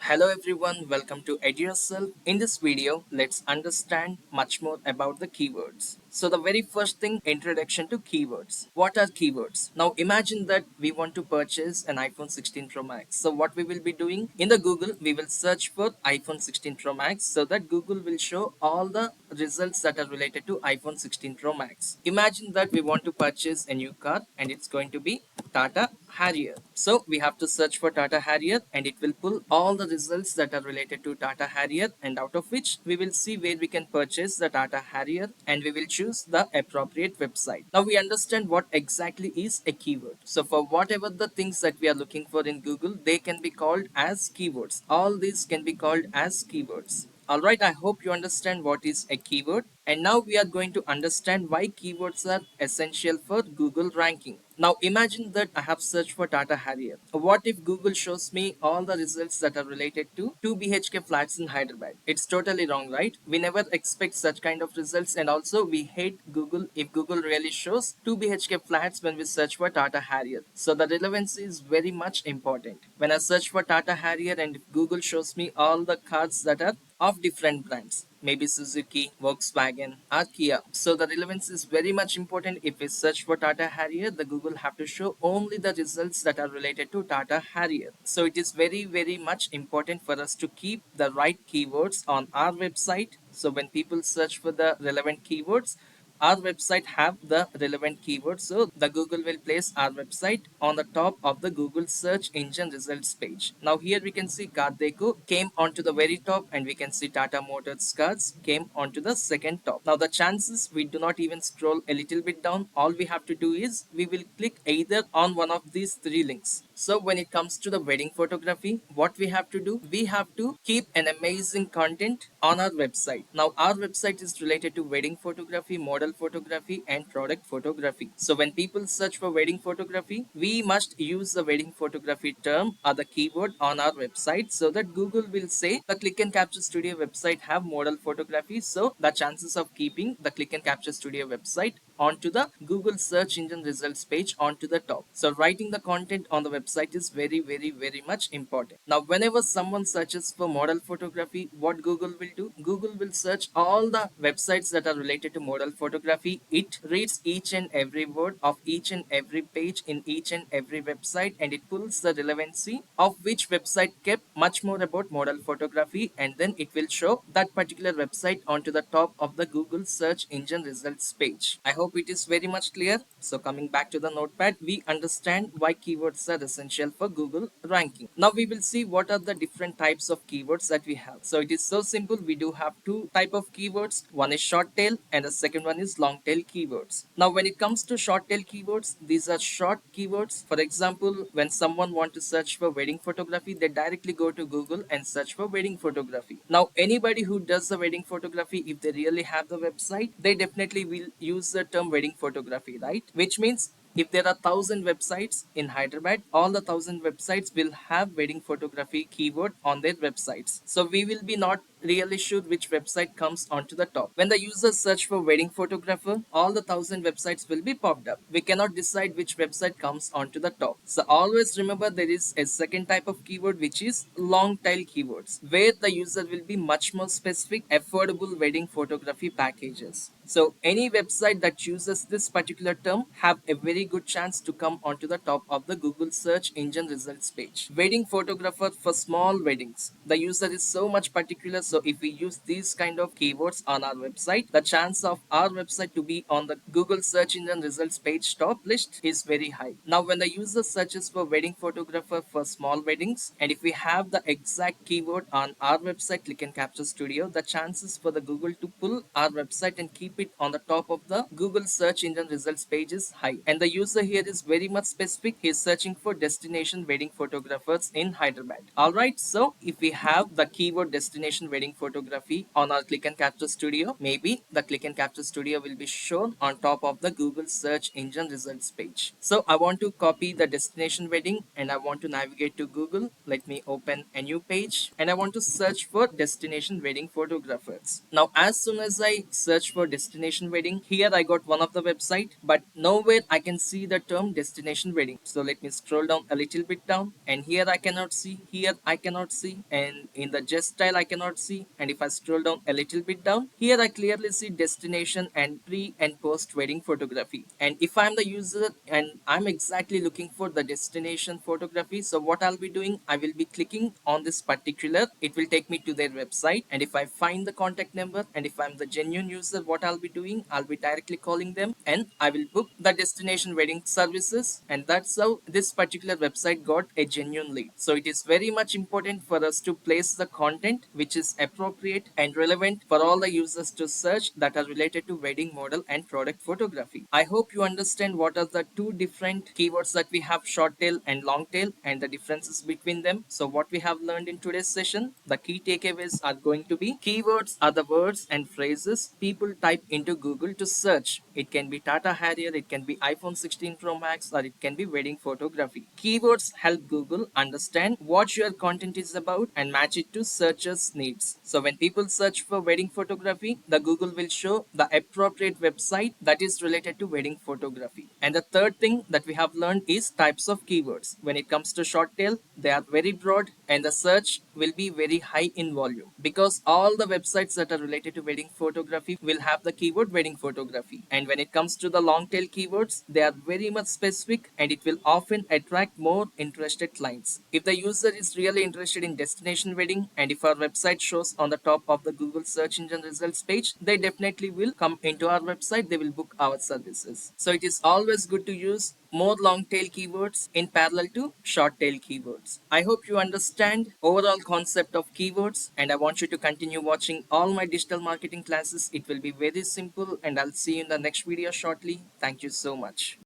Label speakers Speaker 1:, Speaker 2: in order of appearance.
Speaker 1: Hello everyone, welcome to EduYourself. In this video, let's understand much more about the keywords. So the very first thing, introduction to keywords. What are keywords? Now imagine that we want to purchase an iPhone 16 Pro Max. So what we will be doing in the Google, we will search for iPhone 16 Pro Max so that Google will show all the results that are related to iPhone 16 Pro Max. Imagine that we want to purchase a new car and it's going to be Tata Harrier. So we have to search for Tata Harrier and it will pull all the results that are related to Tata Harrier, and out of which we will see where we can purchase the Tata Harrier and we will choose the appropriate website. Now we understand what exactly is a keyword. So for whatever the things that we are looking for in Google, they can be called as keywords. All these can be called as keywords. Alright, I hope you understand what is a keyword. And now we are going to understand why keywords are essential for Google ranking. Now imagine that I have searched for Tata Harrier. What if Google shows me all the results that are related to 2 BHK flats in Hyderabad? It's totally wrong, right? We never expect such kind of results, and also we hate Google if Google really shows 2 BHK flats when we search for Tata Harrier. So the relevance is very much important. When I search for Tata Harrier and if Google shows me all the cars that are of different brands, maybe Suzuki, Volkswagen, or Kia. So the relevance is very much important. If we search for Tata Harrier, the Google have to show only the results that are related to Tata Harrier. So it is very much important for us to keep the right keywords on our website. So when people search for the relevant keywords, our website have the relevant keywords, so the Google will place our website on the top of the Google search engine results page. Now here we can see Car Deco came onto the very top, and we can see Tata Motors cars came onto the second top. Now the chances, we do not even scroll a little bit down. All we have to do is we will click either on one of these three links. So when it comes to the wedding photography, what we have to do, we have to keep an amazing content on our website. Now our website is related to wedding photography, model photography, and product photography. So when people search for wedding photography, we must use the wedding photography term or the keyword on our website, so that Google will say the Click and Capture Studio website have model photography. So the chances of keeping the Click and Capture Studio website onto the Google search engine results page onto the top. So writing the content on the website is very much important. Now whenever someone searches for model photography, what Google will do, Google will search all the websites that are related to model photography. It reads each and every word of each and every page in each and every website, and it pulls the relevancy of which website kept much more about model photography, and then it will show that particular website onto the top of the Google search engine results page. I hope it is very much clear. So coming back to the notepad, we understand why keywords are essential for Google ranking. Now we will see what are the different types of keywords that we have. So it is so simple. We do have two type of keywords. One is short tail and the second one is long tail keywords. Now when it comes to short tail keywords, these are short keywords. For example, when someone want to search for wedding photography, they directly go to Google and search for wedding photography. Now anybody who does the wedding photography, if they really have the website, they definitely will use the term wedding photography, right? Which means if there are 1,000 websites in Hyderabad, all the 1,000 websites will have wedding photography keyword on their websites. So we will be not really sure which website comes onto the top. When the users search for wedding photographer, all the 1,000 websites will be popped up. We cannot decide which website comes onto the top. So always remember, there is a second type of keyword, which is long tail keywords, where the user will be much more specific, affordable wedding photography packages. So any website that uses this particular term have a very good chance to come onto the top of the Google search engine results page. Wedding photographer for small weddings. The user is so much particular, so if we use these kind of keywords on our website, the chance of our website to be on the Google search engine results page top list is very high. Now when the user searches for wedding photographer for small weddings, and if we have the exact keyword on our website Click and Capture Studio, the chances for the Google to pull our website and keep it on the top of the Google search engine results page is high. And the user here is very much specific. He is searching for destination wedding photographers in Hyderabad. Alright, so if we have the keyword destination wedding wedding photography on our Click and Capture Studio, maybe the Click and Capture Studio will be shown on top of the Google search engine results page. So I want to copy the destination wedding and I want to navigate to Google. Let me open a new page and I want to search for destination wedding photographers. Now, as soon as I search for destination wedding, here I got one of the website, but nowhere I can see the term destination wedding. So let me scroll down a little bit down, and here I cannot see, here I cannot see, and in the just style I cannot see. And if I scroll down a little bit down, here I clearly see destination and pre and post wedding photography. And if I'm the user and I'm exactly looking for the destination photography, so what I'll be doing, I will be clicking on this particular, it will take me to their website, and if I find the contact number and if I'm the genuine user, what I'll be doing, I'll be directly calling them and I will book the destination wedding services. And that's how this particular website got a genuine lead. So it is very much important for us to place the content which is appropriate and relevant for all the users to search that are related to wedding model and product photography. I hope you understand what are the two different keywords that we have, short tail and long tail, and the differences between them. So what we have learned in today's session, the key takeaways are going to be: keywords are the words and phrases people type into Google to search. It can be Tata Harrier, it can be iPhone 16 Pro Max, or it can be wedding photography. Keywords help Google understand what your content is about and match it to searchers' needs. So when people search for wedding photography, the Google will show the appropriate website that is related to wedding photography. And the third thing that we have learned is types of keywords. When it comes to short tail, they are very broad and the search will be very high in volume, because all the websites that are related to wedding photography will have the keyword wedding photography. And when it comes to the long tail keywords, they are very much specific and it will often attract more interested clients. If the user is really interested in destination wedding and if our website shows on the top of the Google search engine results page, they definitely will come into our website, they will book our services. So it is always good to use more long tail keywords in parallel to short tail keywords. I hope you understand overall concept of keywords, and I want you to continue watching all my digital marketing classes. It will be very simple, and I'll see you in the next video shortly. Thank you so much.